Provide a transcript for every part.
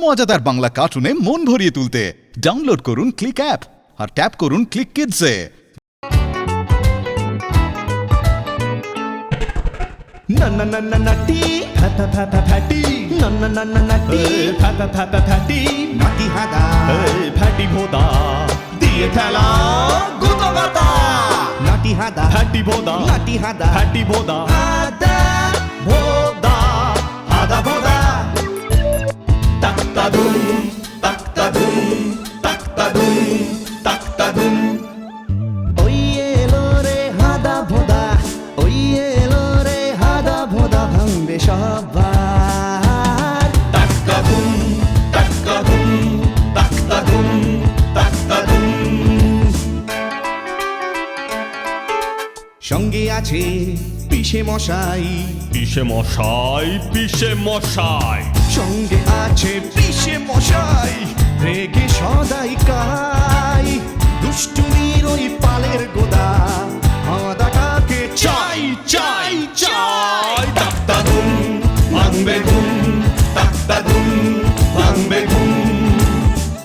মজাদার বাংলা কার্টুনে মন ভরিয়ে তুলতে ডাউনলোড করুন ক্লিক অ্যাপ আর ট্যাপ করুন ক্লিক কিডসে। नन्ना नन्ना नट्टी फैता फैता फैटी नन्ना नन्ना नट्टी फैता फैता फैटी नाटी हादा फैटी भोदा दिए ठेला गुतो गाता नाटी हादा फैटी भोदा नाटी हादा फैटी भोदा हादा भोदा हादा भोदा तक्ता धूम तक्ता धूम तक्ता धूम तक्ता धूम ओये लो रे हादा भोदा ओये সবার তাক্কাদুম তাক্কাদুম তাক্কাদুম তাক্কাদুম সঙ্গে আছে পিষে মশাই পিষে মশাই পিষে মশাই সঙ্গে আছে পিষে মশাই রেগে সদাই কাই দুষ্টুমির ওই পালের গোদা হাদাটাকে চাই চাই চাই তাক্তাদুম ভাঙবে ঘুম তাক্তাদুম ভাঙবে ঘুম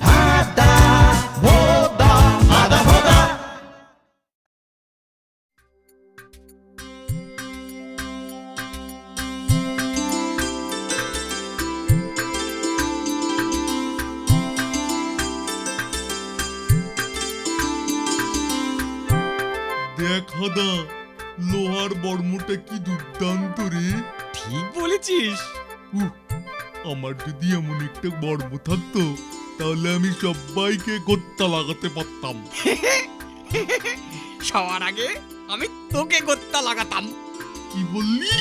হাদা ভোদা হাদা ভোদা দেখ হাদা, লোহার বর্মটা কি দুর্দান্ত রে। ঠিক বলেছিস। আমার যদি এমন একটা বর্ম থাকতো তাহলে আমি সবাইকে গোত্তা লাগাতে পারতাম। সবার আগে আমি তোকে গোত্তা লাগাতাম। কি বললি?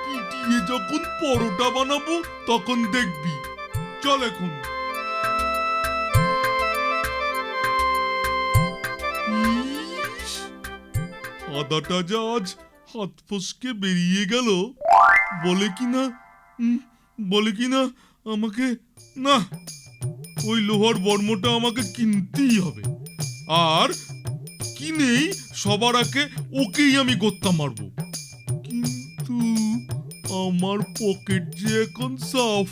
পিটিয়ে যখন পরোটা বানাবো তখন দেখবি। চল এখন। আদাটা যা আজ হাত ফসকে বেরিয়ে গেল। বলে কিনা আমাকে না, ওই লোহার বর্মটা আমাকে কিনতেই হবে। আর কিনেই সবার আগে ওকেই আমি গোত্তা মারবো। কিন্তু আমার পকেট যে এখন সাফ।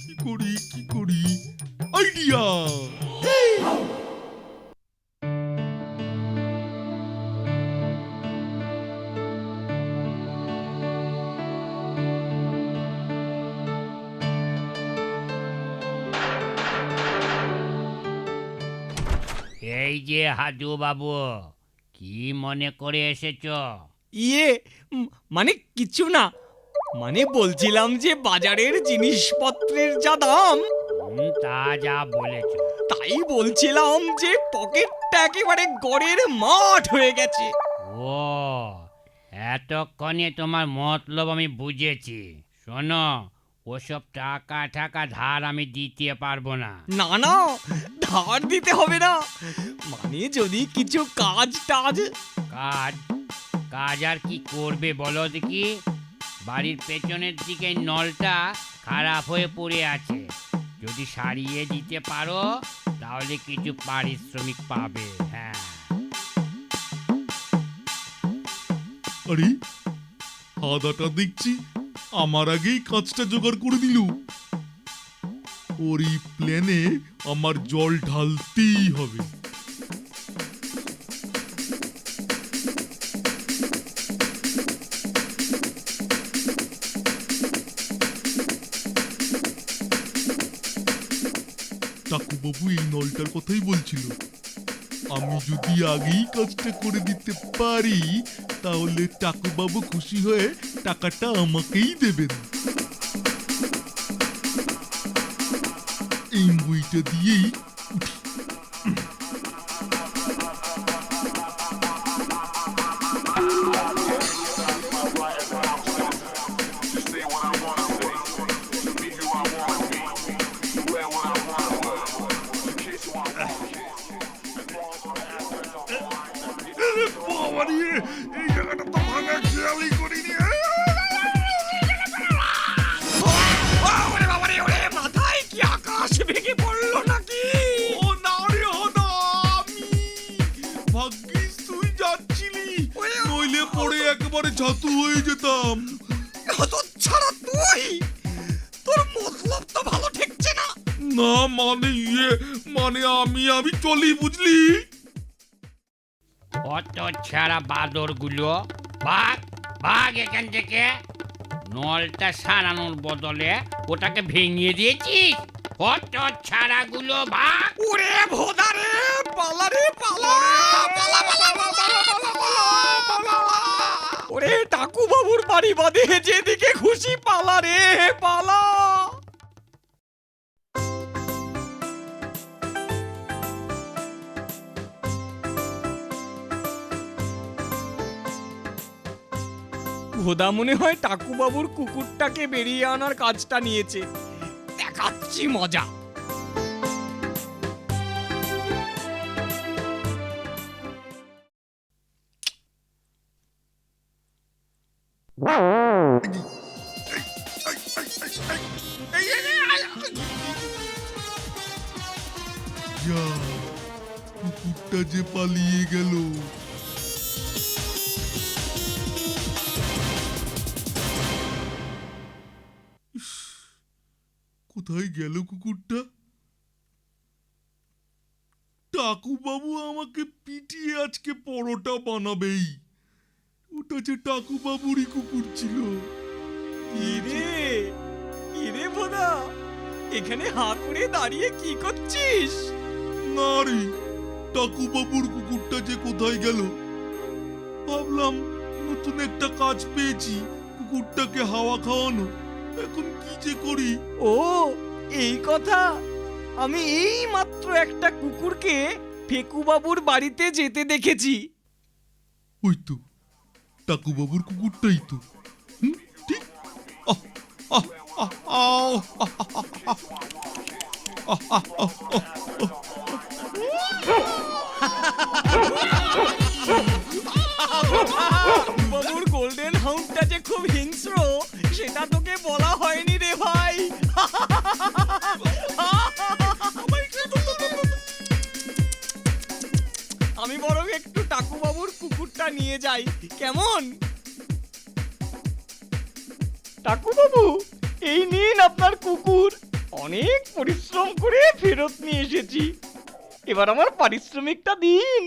কি করি আইডিয়া। এই যে হাজু বাবু, কি মনে করে এসেছো? মানে কিছু না, মানে বলছিলাম যে বাজারের জিনিসপত্রের যা দাম, তা যা বলেছ। তাই বলছিলাম যে পকেটটা একেবারে গড়ের মাঠ হয়ে গেছে। ও, এতক্ষণে তোমার মতলব আমি বুঝেছি। শোনো, ওসব টাকা ধার আমি দিতে পারবো না। না না, ধার দিতে হবে না, মানে যদি কিছু কাজ আর কি করবে বলো দেখি? বাড়ির পেছনের দিকে নলটা খারাপ হয়ে পড়ে আছে, যদি সারিয়ে দিতে পারো তাহলে কিছু পারিশ্রমিক পাবে। হ্যাঁ। আরে হাদাটা দেখছি আমার আগেই কাজটা জোগাড় করে দিল। ওর এই প্ল্যানে আমার জল ঢালতেই হবে। টাকুবাবু এই নলটার কথাই বলছিল। আমি যদি আগেই কাজটা করে দিতে পারি তাহলে টাকুবাবু খুশি হয়ে টাকাটা আমাকেই দেবেন। এই বইটা দিয়েই উঠি। এই জায়গাটা তো ভাঙা খেয়ালই করিনি। মাথায় কি আকাশ ভেঙে পড়লো নাকি? ও না রে হদা, আমি ভাগ্যিস তুই যাচ্ছিলি, নইলে পড়ে একেবারে ছাতু হয়ে যেতাম। ছাড়া তুই তোর মত না মানে মানে আমি চলি, বুঝলি? অত ছাড়া বাদরগুলো, ভাগ ভাগ এখান থেকে। নলটা সারানোর বদলে ওটাকে ভেঙে দিয়েছিস। অত ছাড়াগুলো, ভাগ। ওরে ভোদা রে, পালা রে পালা, পালা পালা পালা পালা পালা। ওরে টাকু বাবুর বাড়ি বাদে যেদিকে খুশি পালা রে পালা। ভোদা মনে হয় টাকু বাবুর কুকুরটাকে বেরিয়ে আনার কাজটা নিয়েছে। দেখাচ্ছি মজা। যা, কুকুরটা যে পালিয়ে গেল। ইস, কোথায় গেল কুকুরটা? টাকু বাবু আমাকে পিটিয়ে আজকে পরোটা বানাবেই। ওটা যে টাকু বাবুরই কুকুর ছিল। ইরে ইরে ভোদা, এখানে হাঁ করে দাঁড়িয়ে কি করছিস? না রে, টাকু বাবুর কুকুরটা যে কোথায় গেল। ভাবলাম নতুন একটা কাজ পেয়েছি, কুকুরটাকে হাওয়া খাওয়ানো। এখন কি যে করি। ও এই কথা। আমি এই মাত্র একটা কুকুরকে ফেকু বাবুর বাড়িতে যেতে দেখেছি। ওই তো টাকু বাবুর কুকুরটাই তো। হুম, ঠিক। আহ, আহ, আহ, আহ, আহ, আহ, আহ, আহ, আহ, আহ। বাবুর গোল্ডেন হাউন্ডটা যে খুব হিংস্র সেটা তোকে বলা হয়নি রে ভাই। আমি বরং একটু টাকু বাবুর কুকুরটা নিয়ে যাই, কেমন? টাকু বাবু, এই নিন আপনার কুকুর। অনেক পরিশ্রম করে ফেরত নিয়ে এসেছি, এবার আমার পারিশ্রমিকটা দিন।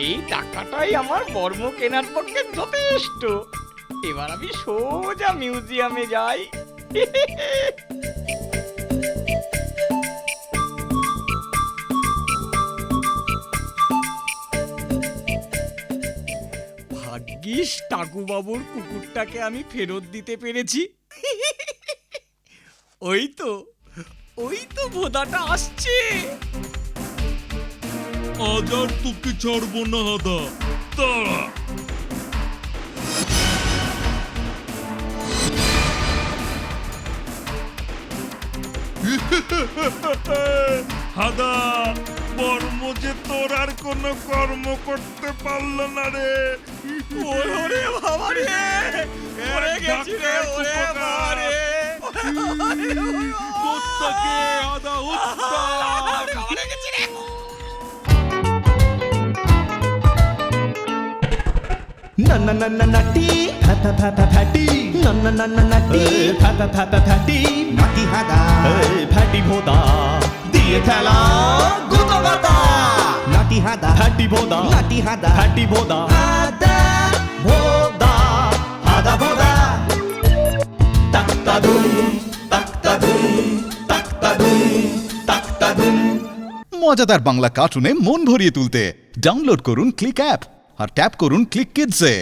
এই টাকাটাই আমার বর্ম কেনার পক্ষে যথেষ্ট। এবার আমি সোজা মিউজিয়ামে যাই। ভাগ্যিস টাকু বাবুর কুকুরটাকে আমি ফেরত দিতে পেরেছি। ওই তো ভোদাটা আসছে। আজ আর তোকে ছাড়বো না হাদা, দাঁড়া। হাদা, বর্ম যে তোর আর কোনো কর্ম করতে পারলো না রে। ওরে বাবা রে, ওরে গেছি রে, ওরে বাবা রে। কোত্তাকে হাদা হত্যা। ওরে গেছি রে। নাটি ফাটা ফাটা ফাটি নাটি ফাটা ফাটা ফাটি নাটি হাদা ফাটি ভোদা দিয়ে খেলা গুতো গাতা। নাটি হাদা ফাটি ভোদা, নাটি হাদা ফাটি ভোদা, হাদা ভোদা, হাদা ভোদা। তাক্তা ধুম তাক্তা ধুম তাক্তা ধুম তাক্তা ধুম। মজাদার বাংলা কার্টুনে মন ভরিয়ে তুলতে ডাউনলোড করুন ক্লিক অ্যাপ আর ট্যাপ করুন ক্লিক কিডসে।